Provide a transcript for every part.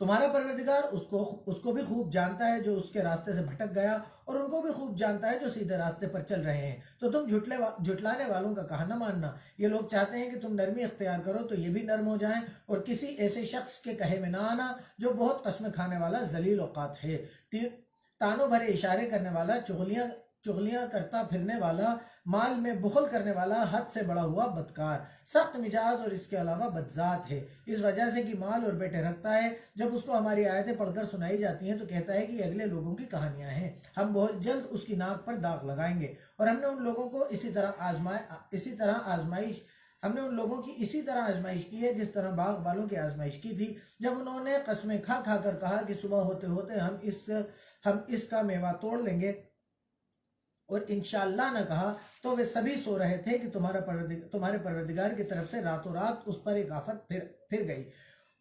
تمہارا پروردگار اس کو بھی خوب جانتا ہے جو اس کے راستے سے بھٹک گیا، اور ان کو بھی خوب جانتا ہے جو سیدھے راستے پر چل رہے ہیں۔ تو تم جھٹلانے والوں کا کہا نہ ماننا۔ یہ لوگ چاہتے ہیں کہ تم نرمی اختیار کرو تو یہ بھی نرم ہو جائیں، اور کسی ایسے شخص کے کہے میں نہ آنا جو بہت قسمیں کھانے والا ذلیل و قات ہے، تانوں بھرے اشارے کرنے والا، چغلیاں کرتا پھرنے والا، مال میں بخل کرنے والا، حد سے بڑا ہوا بدکار، سخت مزاج اور اس کے علاوہ بدذات ہے، اس وجہ سے کہ مال اور بیٹے رکھتا ہے۔ جب اس کو ہماری آیتیں پڑھ کر سنائی جاتی ہیں تو کہتا ہے کہ یہ اگلے لوگوں کی کہانیاں ہیں، ہم بہت جلد اس کی ناک پر داغ لگائیں گے۔ اور ہم نے ان لوگوں کو اسی طرح آزمائش کی ہے جس طرح باغ والوں کی آزمائش کی تھی، جب انہوں نے قسمیں کھا کھا کر کہا کہ صبح ہوتے ہوتے ہم اس کا میوہ توڑ لیں گے، اور انشاءاللہ نہ کہا تو وہ سبھی سو رہے تھے کہ تمہارے پروردگار کی طرف سے راتوں رات اس پر ایک آفت پھر گئی،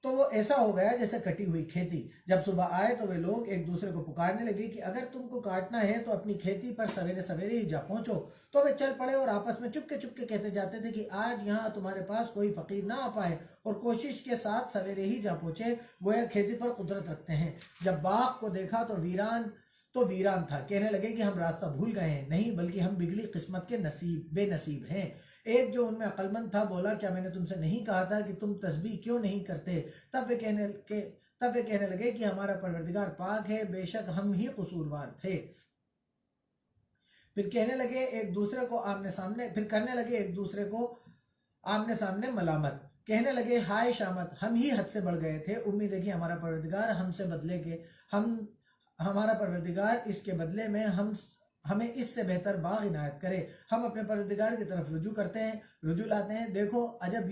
تو وہ ایسا ہو گیا جیسے کٹی ہوئی کھیتی۔ جب صبح آئے تو وہ لوگ ایک دوسرے کو پکارنے لگے کہ اگر تم کو کاٹنا ہے تو اپنی کھیتی پر سویرے سویرے ہی جا پہنچو۔ تو وہ چل پڑے اور آپس میں چپکے چپکے کہتے جاتے تھے کہ آج یہاں تمہارے پاس کوئی فقیر نہ آ پائے، اور کوشش کے ساتھ سویرے ہی جا پہنچے، گویا کھیتی پر قدرت رکھتے ہیں۔ جب باغ کو دیکھا تو ویران تھا، کہنے لگے کہ ہم راستہ بھول گئے ہیں، نہیں بلکہ ہم بگڑی قسمت کے بے نصیب ہیں۔ ایک جو ان میں عقل مند تھا بولا، کیا میں نے تم سے نہیں کہا تھا کہ تم تسبیح کیوں نہیں کرتے؟ تب وہ کہنے لگے کہ ہمارا پروردگار پاک ہے، بے شک ہم ہی قصوروار تھے۔ پھر کرنے لگے ایک دوسرے کو آمنے سامنے ملامت، کہنے لگے ہائے شامت، ہم ہی حد سے بڑھ گئے تھے، امید ہے کہ ہمارا پروردگار اس کے بدلے میں ہمیں اس سے بہتر باغ عنایت کرے۔ ہم اپنے پروردگار کی طرف رجوع لاتے ہیں۔ دیکھو عذاب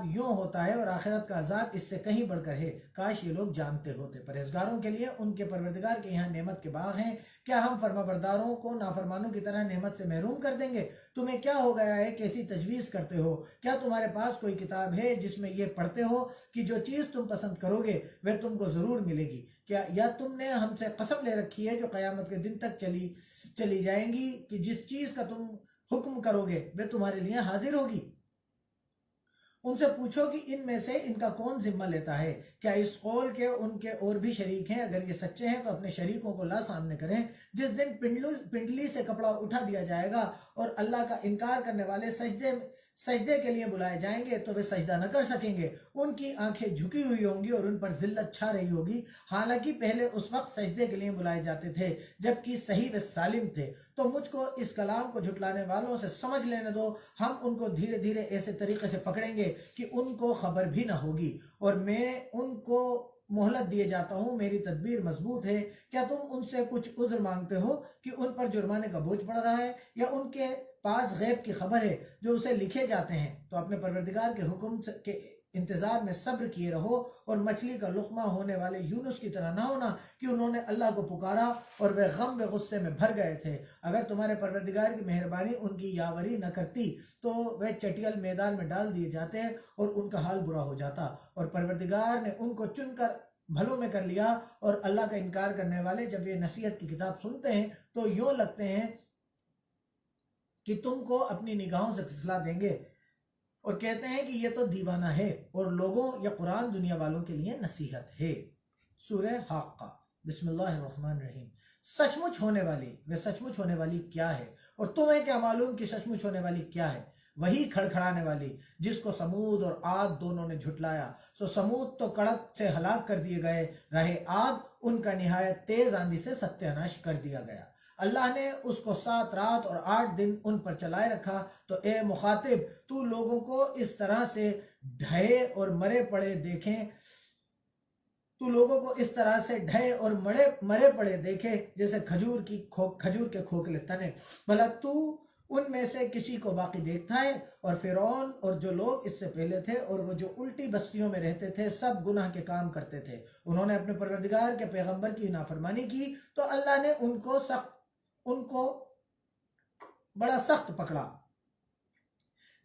یوں ہوتا ہے اور آخرت کا عذاب اس سے کہیں بڑھ کر ہے، کاش یہ لوگ جانتے ہوتے۔ پرہیزگاروں کے لیے ان کے پروردگار کے یہاں نعمت کے باغ ہیں، کیا ہم فرما برداروں کو نافرمانوں کی طرح نعمت سے محروم کر دیں گے؟ تمہیں کیا ہو گیا ہے، کیسی تجویز کرتے ہو؟ کیا تمہارے پاس کوئی کتاب ہے جس میں یہ پڑھتے ہو کہ جو چیز تم پسند کرو گے وہ تم کو ضرور ملے گی؟ یا تم نے ہم سے قسم لے رکھی ہے جو قیامت کے دن تک چلی جائیں گی کہ جس چیز کا تم حکم کرو گے وہ تمہارے لیے حاضر ہوگی؟ ان سے پوچھو کہ ان میں سے ان کا کون ذمہ لیتا ہے؟ کیا اس قول کے ان کے اور بھی شریک ہیں؟ اگر یہ سچے ہیں تو اپنے شریکوں کو لا سامنے کریں۔ جس دن پنڈلی سے کپڑا اٹھا دیا جائے گا اور اللہ کا انکار کرنے والے سجدے کے لیے بلائے جائیں گے تو وہ سجدہ نہ کر سکیں گے، ان کی آنکھیں جھکی ہوئی ہوں گی اور ان پر ذلت چھا رہی ہوگی، حالانکہ پہلے اس وقت سجدے کے لیے بلائے جاتے تھے جبکہ صحیح و سالم تھے۔ تو مجھ کو اس کلام کو جھٹلانے والوں سے سمجھ لینے دو، ہم ان کو دھیرے دھیرے ایسے طریقے سے پکڑیں گے کہ ان کو خبر بھی نہ ہوگی، اور میں ان کو مہلت دیے جاتا ہوں، میری تدبیر مضبوط ہے۔ کیا تم ان سے کچھ عذر مانگتے ہو کہ ان پر جرمانے کا بوجھ پڑ رہا ہے، یا ان کے پاس غیب کی خبر ہے جو اسے لکھے جاتے ہیں؟ تو اپنے پروردگار کے حکم کے انتظار میں صبر کیے رہو، اور مچھلی کا لقمہ ہونے والے یونس کی طرح نہ ہونا کہ انہوں نے اللہ کو پکارا اور وہ غم و غصے میں بھر گئے تھے۔ اگر تمہارے پروردگار کی مہربانی ان کی یاوری نہ کرتی تو وہ چٹیل میدان میں ڈال دیے جاتے اور ان کا حال برا ہو جاتا، اور پروردگار نے ان کو چن کر بھلوں میں کر لیا۔ اور اللہ کا انکار کرنے والے جب یہ نصیحت کی کتاب سنتے ہیں تو یوں لگتے ہیں کہ تم کو اپنی نگاہوں سے پھسلا دیں گے، اور کہتے ہیں کہ یہ تو دیوانہ ہے، اور لوگوں یا قرآن دنیا والوں کے لیے نصیحت ہے۔ سورہ حاقہ، بسم اللہ الرحمن الرحیم۔ سچ مچ ہونے والی کیا ہے، اور تمہیں کیا معلوم کہ سچ مچ ہونے والی کیا ہے؟ وہی کھڑکھڑانے والی جس کو سمود اور عاد دونوں نے جھٹلایا۔ سو سمود تو کڑک سے ہلاک کر دیے گئے، رہے عاد ان کا نہایت تیز آندھی سے ستیہ ناش کر دیا گیا۔ اللہ نے اس کو 7 رات اور 8 دن ان پر چلائے رکھا، تو اے مخاطب تو لوگوں کو اس طرح سے ڈھے اور مرے پڑے دیکھے جیسے کھجور کے کھوکھلے تنے۔ بھلا تو ان میں سے کسی کو باقی دیکھتا ہے؟ اور فرعون اور جو لوگ اس سے پہلے تھے اور وہ جو الٹی بستیوں میں رہتے تھے سب گناہ کے کام کرتے تھے، انہوں نے اپنے پروردگار کے پیغمبر کی نافرمانی کی تو اللہ نے ان کو بڑا سخت پکڑا۔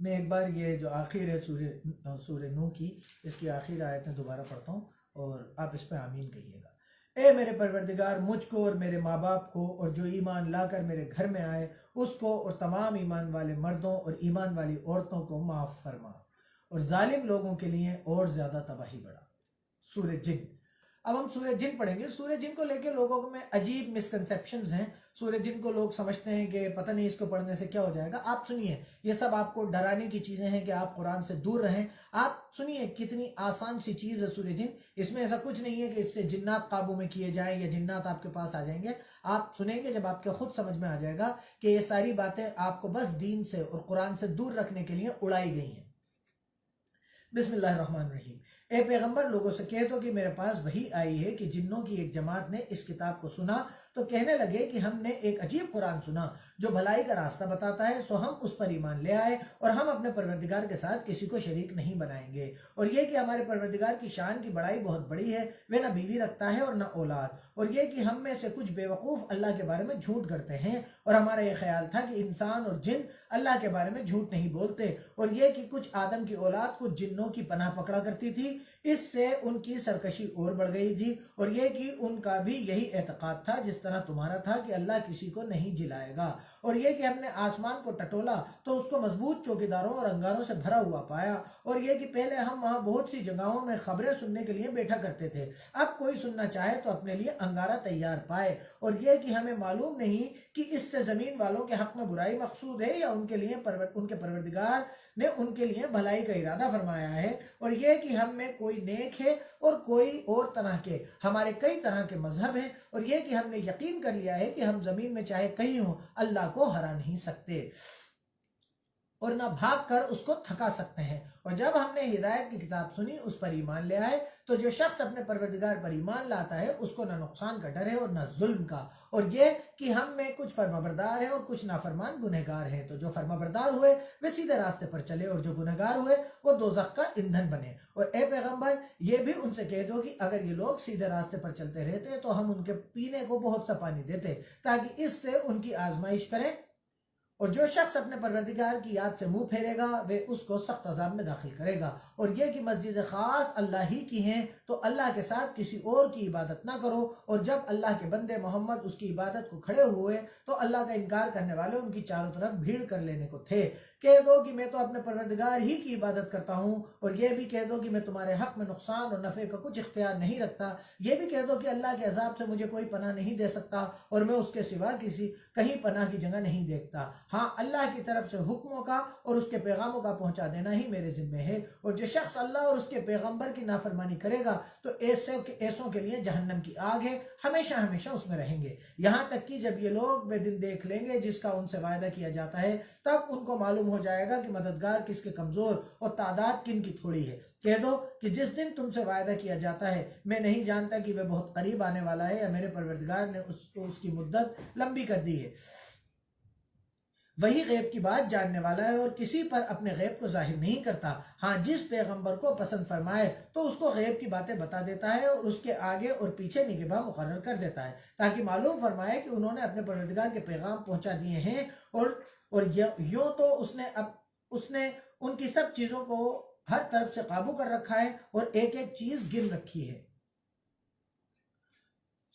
میں ایک بار یہ جو آخر ہے سورہ نوح کی، اس کی آخر آیتیں دوبارہ پڑھتا ہوں اور آپ اس پہ آمین کہیے گا۔ اے میرے پروردگار، مجھ کو اور میرے ماں باپ کو اور جو ایمان لا کر میرے گھر میں آئے اس کو اور تمام ایمان والے مردوں اور ایمان والی عورتوں کو معاف فرما، اور ظالم لوگوں کے لیے اور زیادہ تباہی بڑھا۔ سورہ جن۔ اب ہم سورہ جن پڑھیں گے۔ سورہ جن کو لے کے لوگوں میں عجیب مسکنسیپشنز ہیں۔ سورہ جن کو لوگ سمجھتے ہیں کہ پتہ نہیں اس کو پڑھنے سے کیا ہو جائے گا۔ آپ سنیے، یہ سب آپ کو ڈرانے کی چیزیں ہیں کہ آپ قرآن سے دور رہیں۔ آپ سنیے کتنی آسان سی چیز ہے سورہ جن۔ اس میں ایسا کچھ نہیں ہے کہ اس سے جنات قابو میں کیے جائیں یا جنات آپ کے پاس آ جائیں گے۔ آپ سنیں گے جب آپ کے خود سمجھ میں آ جائے گا کہ یہ ساری باتیں آپ کو بس دین سے اور قرآن سے دور رکھنے کے لیے اڑائی گئی ہیں۔ بسم اللہ الرحمن الرحیم۔ اے پیغمبر، لوگوں سے کہہ دو کہ میرے پاس وحی آئی ہے کہ جنوں کی ایک جماعت نے اس کتاب کو سنا تو کہنے لگے کہ ہم نے ایک عجیب قرآن سنا جو بھلائی کا راستہ بتاتا ہے، سو ہم اس پر ایمان لے آئے اور ہم اپنے پروردگار کے ساتھ کسی کو شریک نہیں بنائیں گے۔ اور یہ کہ ہمارے پروردگار کی شان کی بڑائی بہت بڑی ہے، وہ نہ بیوی رکھتا ہے اور نہ اولاد۔ اور یہ کہ ہم میں سے کچھ بے وقوف اللہ کے بارے میں جھوٹ گڑتے ہیں، اور ہمارا یہ خیال تھا کہ انسان اور جن اللہ کے بارے میں جھوٹ نہیں بولتے۔ اور یہ کہ کچھ آدم کی اولاد کچھ جنوں کی پناہ پکڑا کرتی تھی، اس سے ان کی سرکشی اور بڑھ گئی تھی۔ اور یہ کہ ان کا بھی یہی اعتقاد تھا جس طرح تمہارا تھا کہ اللہ کسی کو نہیں جلائے گا۔ اور یہ کہ ہم نے آسمان کو ٹٹولا تو اس کو مضبوط چوکیداروں اور انگاروں سے بھرا ہوا پایا۔ اور یہ کہ پہلے ہم وہاں بہت سی جگہوں میں خبریں سننے کے لیے بیٹھا کرتے تھے، اب کوئی سننا چاہے تو اپنے لیے انگارہ تیار پائے۔ اور یہ کہ ہمیں معلوم نہیں کہ اس سے زمین والوں کے حق میں برائی مقصود ہے یا ان کے پروردگار نے ان کے لیے بھلائی کا ارادہ فرمایا ہے۔ اور یہ کہ ہم میں کوئی نیک ہے اور کوئی اور طرح کے، ہمارے کئی طرح کے مذہب ہیں۔ اور یہ کہ ہم نے یقین کر لیا ہے کہ ہم زمین میں چاہے کہیں ہوں اللہ کو ہرا نہیں سکتے اور نہ بھاگ کر اس کو تھکا سکتے ہیں۔ اور جب ہم نے ہدایت کی کتاب سنی اس پر ایمان لے آئے، تو جو شخص اپنے پروردگار پر ایمان لاتا ہے اس کو نہ نقصان کا ڈر ہے اور نہ ظلم کا۔ اور یہ کہ ہم میں کچھ فرمانبردار ہیں اور کچھ نافرمان گنہگار ہیں، تو جو فرمانبردار ہوئے وہ سیدھے راستے پر چلے اور جو گنہگار ہوئے وہ دوزخ کا ایندھن بنے۔ اور اے پیغمبر، یہ بھی ان سے کہہ دو کہ اگر یہ لوگ سیدھے راستے پر چلتے رہتے تو ہم ان کے پینے کو بہت سا پانی دیتے تاکہ اس سے ان کی آزمائش کریں۔ اور جو شخص اپنے پروردگار کی یاد سے منہ پھیرے گا وہ اس کو سخت عذاب میں داخل کرے گا۔ اور یہ کہ مسجد خاص اللہ ہی کی ہیں، تو اللہ کے ساتھ کسی اور کی عبادت نہ کرو۔ اور جب اللہ کے بندے محمد اس کی عبادت کو کھڑے ہوئے تو اللہ کا انکار کرنے والے ان کی چاروں طرف بھیڑ کر لینے کو تھے۔ کہہ دو کہ میں تو اپنے پروردگار ہی کی عبادت کرتا ہوں، اور یہ بھی کہہ دو کہ میں تمہارے حق میں نقصان اور نفع کا کچھ اختیار نہیں رکھتا۔ یہ بھی کہہ دو کہ اللہ کے عذاب سے مجھے کوئی پناہ نہیں دے سکتا اور میں اس کے سوا کہیں پناہ کی جگہ نہیں دیکھتا۔ ہاں، اللہ کی طرف سے حکموں کا اور اس کے پیغاموں کا پہنچا دینا ہی میرے ذمہ ہے۔ اور جو شخص اللہ اور اس کے پیغمبر کی نافرمانی کرے گا تو ایسوں کے لیے جہنم کی آگ ہے، ہمیشہ ہمیشہ اس میں رہیں گے، یہاں تک کہ جب یہ لوگ وہ دن دیکھ لیں گے جس کا ان سے وعدہ کیا جاتا ہے، تب ان کو معلوم ہو جائے گا کہ مددگار کس کے کمزور اور تعداد کن کی تھوڑی ہے۔ کہہ دو کہ جس دن تم سے وعدہ کیا جاتا ہے میں نہیں جانتا کہ وہ بہت قریب آنے والا ہے یا میرے پروردگار نے اس کی مدت لمبی کر دی ہے۔ وہی غیب کی بات جاننے والا ہے اور کسی پر اپنے غیب کو ظاہر نہیں کرتا۔ ہاں، جس پیغمبر کو پسند فرمائے تو اس کو غیب کی باتیں بتا دیتا ہے اور اس کے آگے اور پیچھے نگہباں مقرر کر دیتا ہے تاکہ معلوم فرمائے کہ انہوں نے اپنے پروردگار کے پیغام پہنچا دیے ہیں۔ اور یوں تو اس نے ان کی سب چیزوں کو ہر طرف سے قابو کر رکھا ہے اور ایک ایک چیز گن رکھی ہے۔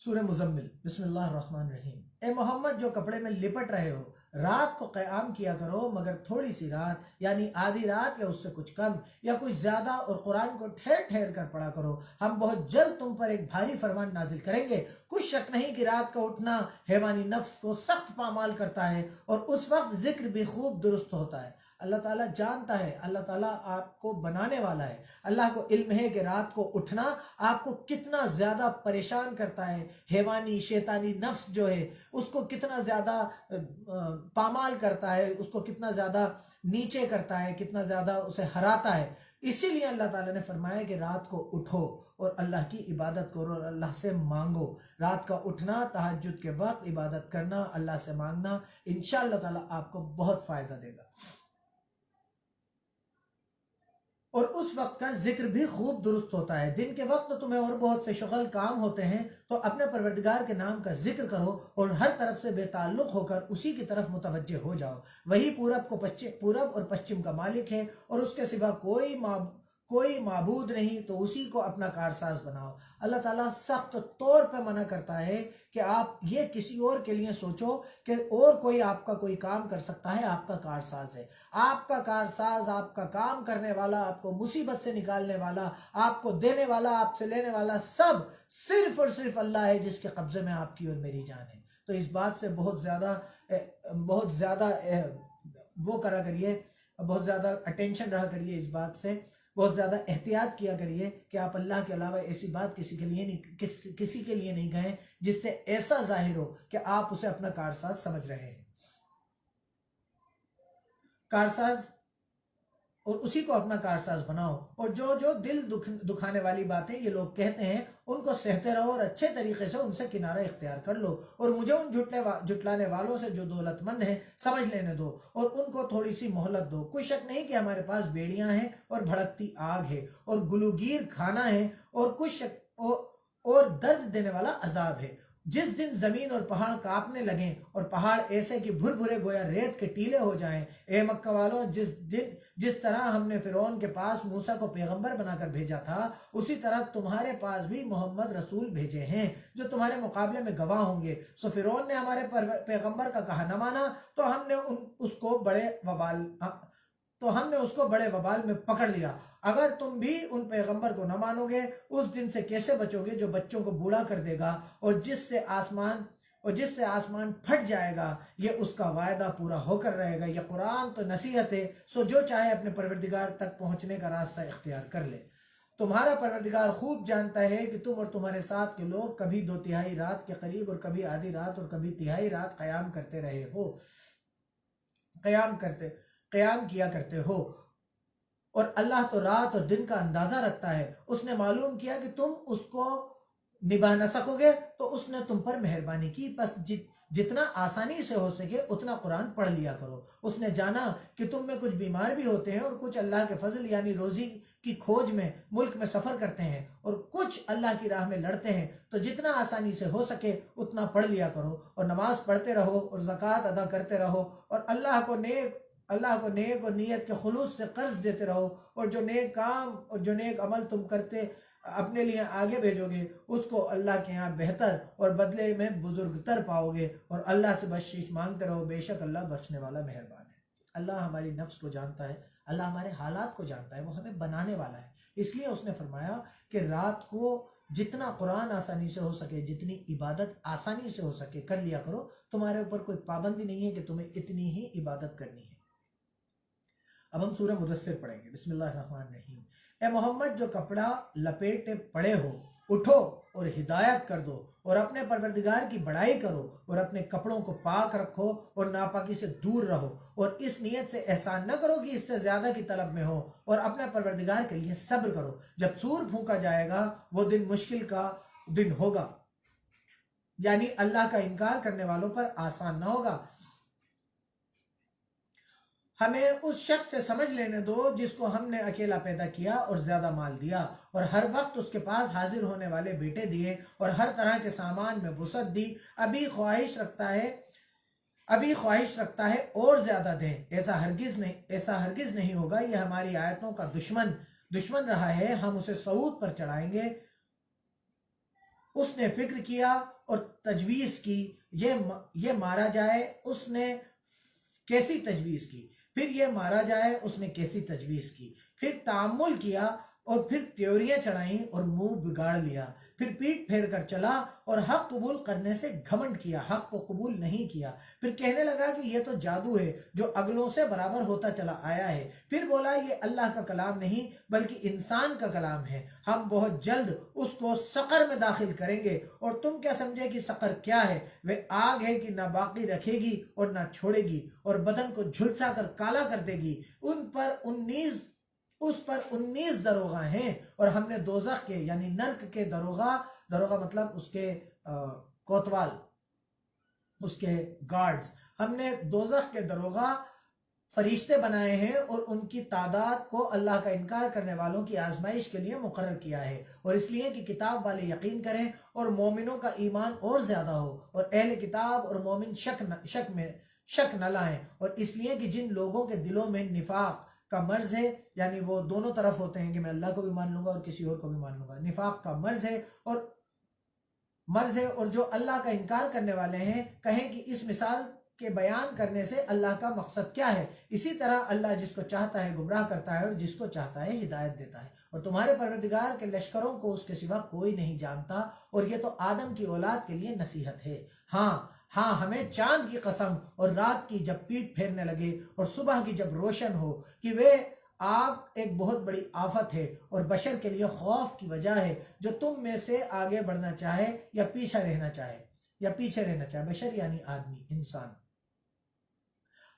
سورہ مزمل۔ بسم اللہ الرحمن الرحیم۔ اے محمد، جو کپڑے میں لپٹ رہے ہو، رات کو قیام کیا کرو مگر تھوڑی سی رات، یعنی آدھی رات یا اس سے کچھ کم یا کچھ زیادہ، اور قرآن کو ٹھہر ٹھہر کر پڑھا کرو۔ ہم بہت جلد تم پر ایک بھاری فرمان نازل کریں گے۔ کچھ شک نہیں کہ رات کا اٹھنا حیوانی نفس کو سخت پامال کرتا ہے اور اس وقت ذکر بھی خوب درست ہوتا ہے۔ اللہ تعالیٰ جانتا ہے، اللہ تعالیٰ آپ کو بنانے والا ہے۔ اللہ کو علم ہے کہ رات کو اٹھنا آپ کو کتنا زیادہ پریشان کرتا ہے، حیوانی شیطانی نفس جو ہے اس کو کتنا زیادہ پامال کرتا ہے، اس کو کتنا زیادہ نیچے کرتا ہے، کتنا زیادہ اسے ہراتا ہے۔ اسی لیے اللہ تعالیٰ نے فرمایا کہ رات کو اٹھو اور اللہ کی عبادت کرو اور اللہ سے مانگو۔ رات کا اٹھنا، تہجد کے وقت عبادت کرنا، اللہ سے مانگنا انشاءاللہ تعالیٰ آپ کو بہت فائدہ دے گا۔ اور اس وقت کا ذکر بھی خوب درست ہوتا ہے۔ دن کے وقت تمہیں اور بہت سے شغل کام ہوتے ہیں تو اپنے پروردگار کے نام کا ذکر کرو اور ہر طرف سے بے تعلق ہو کر اسی کی طرف متوجہ ہو جاؤ۔ وہی پورب اور پشچم کا مالک ہے اور اس کے سوا کوئی معبود نہیں، تو اسی کو اپنا کارساز بناؤ۔ اللہ تعالیٰ سخت طور پہ منع کرتا ہے کہ آپ یہ کسی اور کے لیے سوچو کہ اور کوئی آپ کا کوئی کام کر سکتا ہے۔ آپ کا کارساز ہے، آپ کا کارساز، آپ کا کام کرنے والا، آپ کو مصیبت سے نکالنے والا، آپ کو دینے والا، آپ سے لینے والا، سب صرف اور صرف اللہ ہے، جس کے قبضے میں آپ کی اور میری جان ہے۔ تو اس بات سے بہت زیادہ وہ کرا کریے، بہت زیادہ اٹینشن رہا کریے، اس بات سے بہت زیادہ احتیاط کیا کریے کہ آپ اللہ کے علاوہ ایسی بات کسی کے لیے نہیں کہیں جس سے ایسا ظاہر ہو کہ آپ اسے اپنا کارساز سمجھ رہے ہیں۔ کارساز، اور اسی کو اپنا کارساز بناؤ، اور جو دل دکھانے والی باتیں یہ لوگ کہتے ہیں ان کو سہتے رہو اور اچھے طریقے سے ان سے کنارہ اختیار کر لو، اور مجھے ان جھٹلانے والوں سے جو دولت مند ہیں سمجھ لینے دو اور ان کو تھوڑی سی مہلت دو۔ کوئی شک نہیں کہ ہمارے پاس بیڑیاں ہیں اور بھڑکتی آگ ہے اور گلوگیر کھانا ہے اور درد دینے والا عذاب ہے۔ جس دن زمین اور پہاڑ کانپنے لگیں اور پہاڑ ایسے کہ بھر بھرے گویا ریت کے ٹیلے ہو جائیں، اے مکہ والوں، جس طرح ہم نے فرعون کے پاس موسیٰ کو پیغمبر بنا کر بھیجا تھا، اسی طرح تمہارے پاس بھی محمد رسول بھیجے ہیں جو تمہارے مقابلے میں گواہ ہوں گے۔ سو فرعون نے ہمارے پیغمبر کا کہا نہ مانا تو ہم نے اس کو بڑے وبال میں پکڑ لیا۔ اگر تم بھی ان پیغمبر کو نہ مانو گے، اس دن سے کیسے بچو گے جو بچوں کو بوڑھا کر دے گا اور جس سے آسمان پھٹ جائے گا؟ یہ اس کا وعدہ پورا ہو کر رہے گا۔ یہ قرآن تو نصیحت ہے، سو جو چاہے اپنے پروردگار تک پہنچنے کا راستہ اختیار کر لے۔ تمہارا پروردگار خوب جانتا ہے کہ تم اور تمہارے ساتھ کے لوگ کبھی 2/3 رات کے قریب اور کبھی آدھی رات اور کبھی 1/3 رات قیام کرتے رہے ہو، قیام کیا کرتے ہو، اور اللہ تو رات اور دن کا اندازہ رکھتا ہے۔ اس نے معلوم کیا کہ تم اس کو نبھا نہ سکو گے تو اس نے تم پر مہربانی کی، پس جتنا آسانی سے ہو سکے اتنا قرآن پڑھ لیا کرو۔ اس نے جانا کہ تم میں کچھ بیمار بھی ہوتے ہیں اور کچھ اللہ کے فضل یعنی روزی کی کھوج میں ملک میں سفر کرتے ہیں اور کچھ اللہ کی راہ میں لڑتے ہیں، تو جتنا آسانی سے ہو سکے اتنا پڑھ لیا کرو اور نماز پڑھتے رہو اور زکوٰۃ ادا کرتے رہو اور اللہ کو نیک اور نیت کے خلوص سے قرض دیتے رہو، اور جو نیک کام اور جو نیک عمل تم کرتے اپنے لیے آگے بھیجو گے اس کو اللہ کے ہاں بہتر اور بدلے میں بزرگ تر پاؤ گے، اور اللہ سے بخشش مانگتے رہو، بے شک اللہ بخشنے والا مہربان ہے۔ اللہ ہماری نفس کو جانتا ہے، اللہ ہمارے حالات کو جانتا ہے، وہ ہمیں بنانے والا ہے۔ اس لیے اس نے فرمایا کہ رات کو جتنا قرآن آسانی سے ہو سکے، جتنی عبادت آسانی سے ہو سکے کر لیا کرو۔ تمہارے اوپر کوئی پابندی نہیں ہے کہ تمہیں اتنی ہی عبادت کرنی ہے۔ اب ہم سورہ مدثر پڑھیں گے۔ بسم اللہ الرحمن الرحیم۔ اے محمد، جو کپڑا لپیٹے پڑے ہو اٹھو اور ہدایت کر دو اور اپنے پروردگار کی بڑائی کرو اور اپنے کپڑوں کو پاک رکھو اور ناپاکی سے دور رہو، اور اس نیت سے احسان نہ کرو کہ اس سے زیادہ کی طلب میں ہو، اور اپنے پروردگار کے لیے صبر کرو۔ جب سور پھونکا جائے گا وہ دن مشکل کا دن ہوگا، یعنی اللہ کا انکار کرنے والوں پر آسان نہ ہوگا۔ ہمیں اس شخص سے سمجھ لینے دو جس کو ہم نے اکیلا پیدا کیا اور زیادہ مال دیا، اور ہر وقت اس کے پاس حاضر ہونے والے بیٹے دیے اور ہر طرح کے سامان میں وسعت دی۔ ابھی خواہش رکھتا ہے اور زیادہ دیں، ایسا ہرگز نہیں ہوگا۔ یہ ہماری آیتوں کا دشمن رہا ہے، ہم اسے صعود پر چڑھائیں گے۔ اس نے فکر کیا اور تجویز کی، یہ مارا جائے، اس نے کیسی تجویز کی، پھر یہ مارا جائے، اس نے کیسی تجویز کی، پھر تعامل کیا اور پھر تیوریاں چڑھائیں اور منہ بگاڑ لیا، پھر پیٹ پھیر کر چلا اور حق قبول کرنے سے گھمنڈ کیا، حق کو قبول نہیں کیا، پھر کہنے لگا کہ یہ تو جادو ہے جو اگلوں سے برابر ہوتا چلا آیا ہے، پھر بولا یہ اللہ کا کلام نہیں بلکہ انسان کا کلام ہے، ہم بہت جلد اس کو سقر میں داخل کریں گے، اور تم کیا سمجھے کہ سقر کیا ہے؟ وہ آگ ہے کہ نہ باقی رکھے گی اور نہ چھوڑے گی، اور بدن کو جھلسا کر کالا کر دے گی۔ اس پر 19 دروغہ ہیں، اور ہم نے دوزخ کے یعنی نرک کے دروغہ مطلب اس کے کوتوال، اس کے گارڈز، ہم نے دوزخ کے دروغہ فرشتے بنائے ہیں اور ان کی تعداد کو اللہ کا انکار کرنے والوں کی آزمائش کے لیے مقرر کیا ہے، اور اس لیے کہ کتاب والے یقین کریں اور مومنوں کا ایمان اور زیادہ ہو، اور اہل کتاب اور مومن شک نہ لائیں، اور اس لیے کہ جن لوگوں کے دلوں میں نفاق کا مرض ہے، یعنی وہ دونوں طرف ہوتے ہیں کہ میں اللہ کو بھی مان لوں گا اور کسی اور کو بھی مان لوں گا، نفاق کا مرض ہے اور جو اللہ کا انکار کرنے والے ہیں، کہیں کہ اس مثال کے بیان کرنے سے اللہ کا مقصد کیا ہے۔ اسی طرح اللہ جس کو چاہتا ہے گمراہ کرتا ہے اور جس کو چاہتا ہے ہدایت دیتا ہے، اور تمہارے پروردگار کے لشکروں کو اس کے سوا کوئی نہیں جانتا، اور یہ تو آدم کی اولاد کے لیے نصیحت ہے۔ ہاں ہمیں چاند کی قسم اور رات کی جب پیٹ پھیرنے لگے اور صبح کی جب روشن ہو، کہ وہ آگ ایک بہت بڑی آفت ہے اور بشر کے لیے خوف کی وجہ ہے، جو تم میں سے آگے بڑھنا چاہے یا پیچھے رہنا چاہے، بشر یعنی آدمی، انسان۔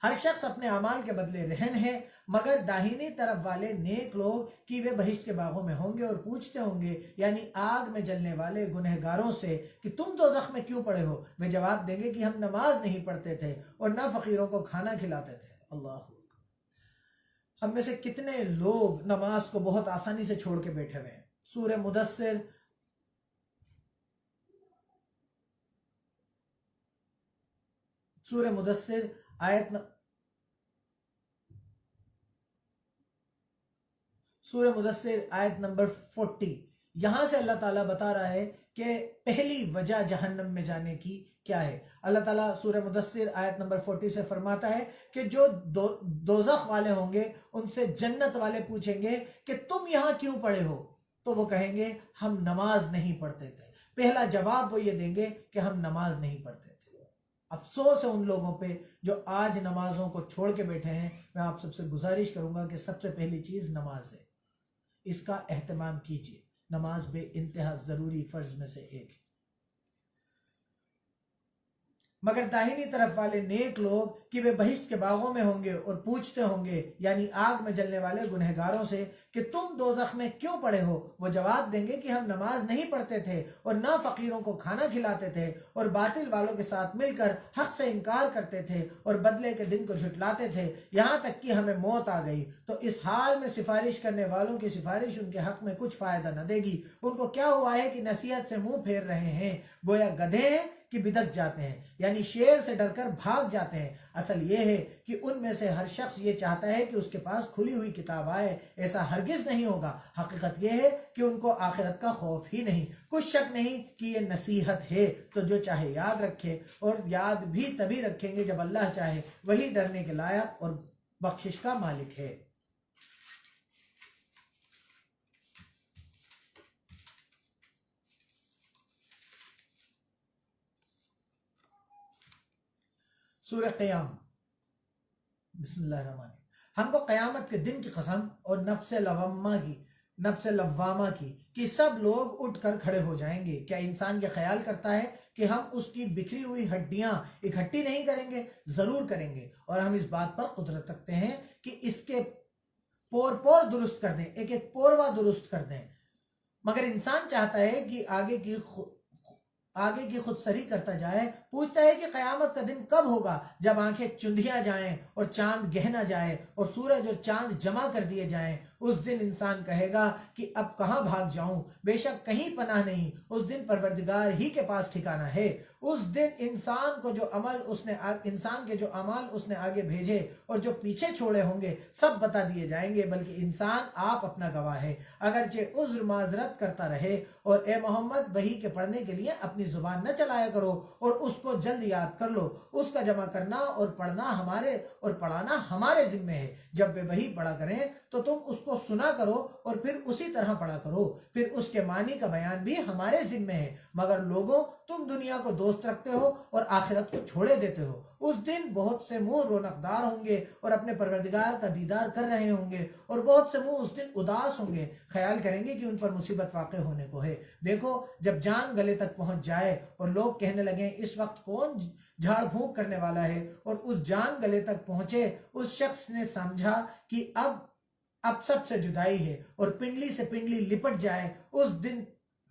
ہر شخص اپنے اعمال کے بدلے رہن ہے، مگر داہنی طرف والے نیک لوگ کہ وہ بہشت کے باغوں میں ہوں گے اور پوچھتے ہوں گے، یعنی آگ میں جلنے والے گنہگاروں سے، کہ تم دوزخ میں کیوں پڑے ہو؟ وہ جواب دیں گے کہ ہم نماز نہیں پڑھتے تھے اور نہ فقیروں کو کھانا کھلاتے تھے۔ اللہ، ہم میں سے کتنے لوگ نماز کو بہت آسانی سے چھوڑ کے بیٹھے ہوئے ہیں۔ سورہ مدثر آیت نمبر 40، یہاں سے اللہ تعالیٰ بتا رہا ہے کہ پہلی وجہ جہنم میں جانے کی کیا ہے۔ اللہ تعالیٰ سورہ مدثر آیت نمبر 40 سے فرماتا ہے کہ جو دوزخ والے ہوں گے ان سے جنت والے پوچھیں گے کہ تم یہاں کیوں پڑے ہو؟ تو وہ کہیں گے ہم نماز نہیں پڑھتے تھے۔ پہلا جواب وہ یہ دیں گے کہ ہم نماز نہیں پڑھتے تھے۔ افسوس ہے ان لوگوں پہ جو آج نمازوں کو چھوڑ کے بیٹھے ہیں۔ میں آپ سب سے گزارش کروں گا کہ سب سے پہلی چیز نماز ہے، اس کا اہتمام کیجیے۔ نماز بے انتہا ضروری فرض میں سے ایک ہے۔ مگر داہنی طرف والے نیک لوگ کہ وہ بہشت کے باغوں میں ہوں گے اور پوچھتے ہوں گے، یعنی آگ میں جلنے والے گنہگاروں سے، کہ تم دوزخ میں کیوں پڑے ہو؟ وہ جواب دیں گے کہ ہم نماز نہیں پڑھتے تھے اور نہ فقیروں کو کھانا کھلاتے تھے اور باطل والوں کے ساتھ مل کر حق سے انکار کرتے تھے اور بدلے کے دن کو جھٹلاتے تھے، یہاں تک کہ ہمیں موت آ گئی۔ تو اس حال میں سفارش کرنے والوں کی سفارش ان کے حق میں کچھ فائدہ نہ دے گی۔ ان کو کیا ہوا ہے کہ نصیحت سے منہ پھیر رہے ہیں، گویا گدھے ہیں کہ بدک جاتے ہیں، یعنی شیر سے ڈر کر بھاگ جاتے ہیں۔ اصل یہ ہے کہ ان میں سے ہر شخص یہ چاہتا ہے کہ اس کے پاس کھلی ہوئی کتاب آئے، ایسا ہرگز نہیں ہوگا۔ حقیقت یہ ہے کہ ان کو آخرت کا خوف ہی نہیں، کچھ شک نہیں کہ یہ نصیحت ہے۔ تو جو چاہے یاد رکھے، اور یاد بھی تبھی رکھیں گے جب اللہ چاہے، وہی ڈرنے کے لائق اور بخشش کا مالک ہے۔ سورہ قیام، بسم اللہ الرحمن الرحیم۔ ہم کو قیامت کے دن کی قسم اور نفس لوامہ کی کہ سب لوگ اٹھ کر کھڑے ہو جائیں گے۔ کیا انسان یہ خیال کرتا ہے کہ ہم اس کی بکھری ہوئی ہڈیاں اکٹھی نہیں کریں گے؟ ضرور کریں گے، اور ہم اس بات پر قدرت رکھتے ہیں کہ اس کے پور درست کر دیں، ایک ایک پوروا درست کر دیں۔ مگر انسان چاہتا ہے کہ آگے کی خود سری کرتا جائے، پوچھتا ہے کہ قیامت کا دن کب ہوگا، جب آنکھیں چندھیا جائیں اور چاند گہنا جائے اور سورج اور چاند جمع کر دیے جائیں۔ اس دن انسان کہے گا کہ اب کہاں بھاگ جاؤں، بے شک کہیں پناہ نہیں، اس دن پروردگار ہی کے پاس ٹھکانہ ہے۔ اس دن انسان کے جو عمل اس نے آگے بھیجے اور جو پیچھے چھوڑے ہوں گے سب بتا دیے جائیں گے، بلکہ انسان آپ اپنا گواہ ہے۔ اگرچہ عذر معذرت کرتا رہے، اور اے محمد وحی کے پڑھنے کے لیے اپنی زبان نہ چلایا کرو اور اس کو جلد یاد کر لو، اس کا جمع کرنا اور پڑھانا ہمارے ذمہ ہے۔ جب وہ وحی پڑھا کریں تو تم اس کو سنا کرو اور پھر اسی طرح پڑھا کرو، پھر اس کے معنی کا بیان بھی ہمارے ذمہ ہے۔ مگر لوگوں، تم دنیا کو دوست رکھتے ہو اور آخرت کو چھوڑے دیتے ہو۔ اس دن بہت سے منہ رونق دار ہوں گے اور اپنے پروردگار کا دیدار کر رہے ہوں گے، اور بہت سے منہ اس دن اداس ہوں گے، خیال کریں گے کہ ان پر مصیبت واقع ہونے کو ہے۔ دیکھو، جب جان گلے تک پہنچ جائے اور لوگ کہنے لگیں اس وقت کون جھاڑ پھونک کرنے والا ہے، اور اس جان گلے تک پہنچے، اس شخص نے سمجھا کہ اب سب سے جدائی ہے، اور پنڈلی سے پنڈلی لپٹ جائے، اس دن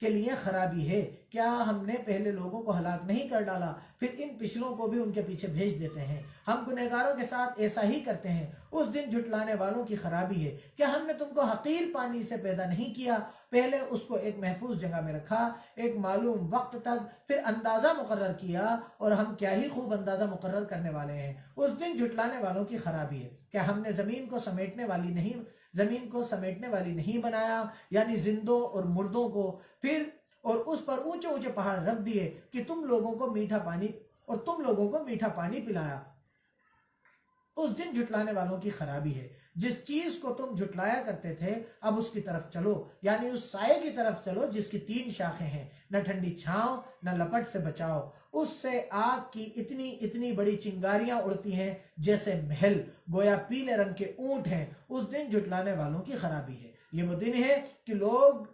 کے لیے خرابی ہے۔ کیا ہم نے پہلے لوگوں کو ہلاک نہیں کر ڈالا، پھر ان پچھلوں کو بھی ان کے پیچھے بھیج دیتے ہیں۔ ہم گنہگاروں کے ساتھ ایسا ہی کرتے ہیں۔ اس دن جھٹلانے والوں کی خرابی ہے۔ کیا ہم نے تم کو حقیر پانی سے پیدا نہیں کیا، پہلے اس کو ایک محفوظ جگہ میں رکھا ایک معلوم وقت تک، پھر اندازہ مقرر کیا، اور ہم کیا ہی خوب اندازہ مقرر کرنے والے ہیں۔ اس دن جھٹلانے والوں کی خرابی ہے۔ کیا ہم نے زمین کو سمیٹنے والی نہیں بنایا، یعنی زندوں اور مردوں کو، پھر اور اس پر اونچے اونچے پہاڑ رکھ دیے کہ تم لوگوں کو میٹھا پانی پلایا۔ اس دن جھٹلانے والوں کی خرابی ہے۔ جس چیز کو تم جھٹلایا کرتے تھے اب اس کی طرف چلو، یعنی اس سائے کی طرف چلو جس کی 3 شاخیں ہیں، نہ ٹھنڈی چھاؤں نہ لپٹ سے بچاؤ۔ اس سے آگ کی اتنی بڑی چنگاریاں اڑتی ہیں جیسے محل، گویا پیلے رنگ کے اونٹ ہیں۔ اس دن جھٹلانے والوں کی خرابی ہے۔ یہ وہ دن ہے کہ لوگ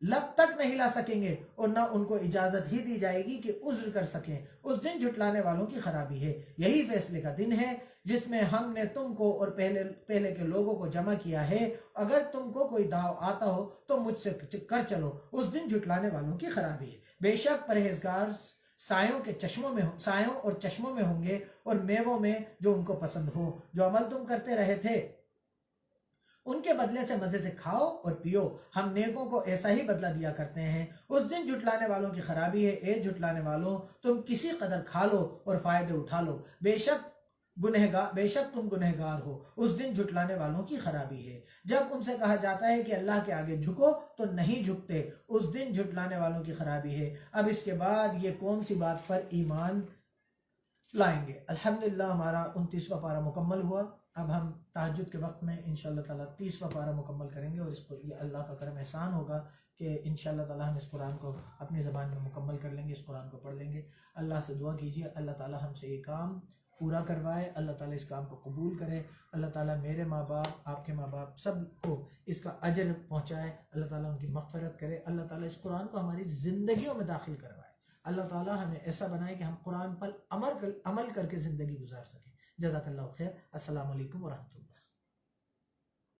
لب تک نہیں لا سکیں گے اور نہ ان کو اجازت ہی دی جائے گی کہ عذر کر سکیں۔ اس دن جھٹلانے والوں کی خرابی ہے۔ یہی فیصلے کا دن ہے جس میں ہم نے تم کو اور پہلے کے لوگوں کو جمع کیا ہے۔ اگر تم کو کوئی داؤ آتا ہو تو مجھ سے کر چلو۔ اس دن جھٹلانے والوں کی خرابی ہے۔ بے شک پرہیزگار سایوں اور چشموں میں ہوں گے، اور میووں میں جو ان کو پسند ہو۔ جو عمل تم کرتے رہے تھے ان کے بدلے سے مزے سے کھاؤ اور پیو، ہم نیکوں کو ایسا ہی بدلہ دیا کرتے ہیں۔ اس دن جھٹلانے والوں کی خرابی ہے۔ اے جھٹلانے والوں، تم کسی قدر کھا لو اور فائدے اٹھا لو، بے شک تم گنہگار ہو۔ اس دن جھٹلانے والوں کی خرابی ہے۔ جب ان سے کہا جاتا ہے کہ اللہ کے آگے جھکو تو نہیں جھکتے، اس دن جھٹلانے والوں کی خرابی ہے۔ اب اس کے بعد یہ کون سی بات پر ایمان لائیں گے؟ الحمدللہ ہمارا 29واں پارہ مکمل ہوا۔ اب ہم تہجد کے وقت میں انشاءاللہ تعالیٰ 30واں پارہ مکمل کریں گے، اور اس پر یہ اللہ کا کرم احسان ہوگا کہ انشاءاللہ تعالیٰ ہم اس قرآن کو اپنی زبان میں مکمل کر لیں گے، اس قرآن کو پڑھ لیں گے۔ اللہ سے دعا کیجیے اللہ تعالیٰ ہم سے یہ کام پورا کروائے، اللہ تعالیٰ اس کام کو قبول کرے، اللہ تعالیٰ میرے ماں باپ، آپ کے ماں باپ سب کو اس کا اجر پہنچائے، اللہ تعالیٰ ان کی مغفرت کرے، اللہ تعالیٰ اس قرآن کو ہماری زندگیوں میں داخل کروائے، اللہ تعالیٰ ہمیں ایسا بنائے کہ ہم قرآن پر عمل کر کے زندگی گزار سکیں۔ جزاک اللہ خیر۔ السلام علیکم ورحمۃ اللہ۔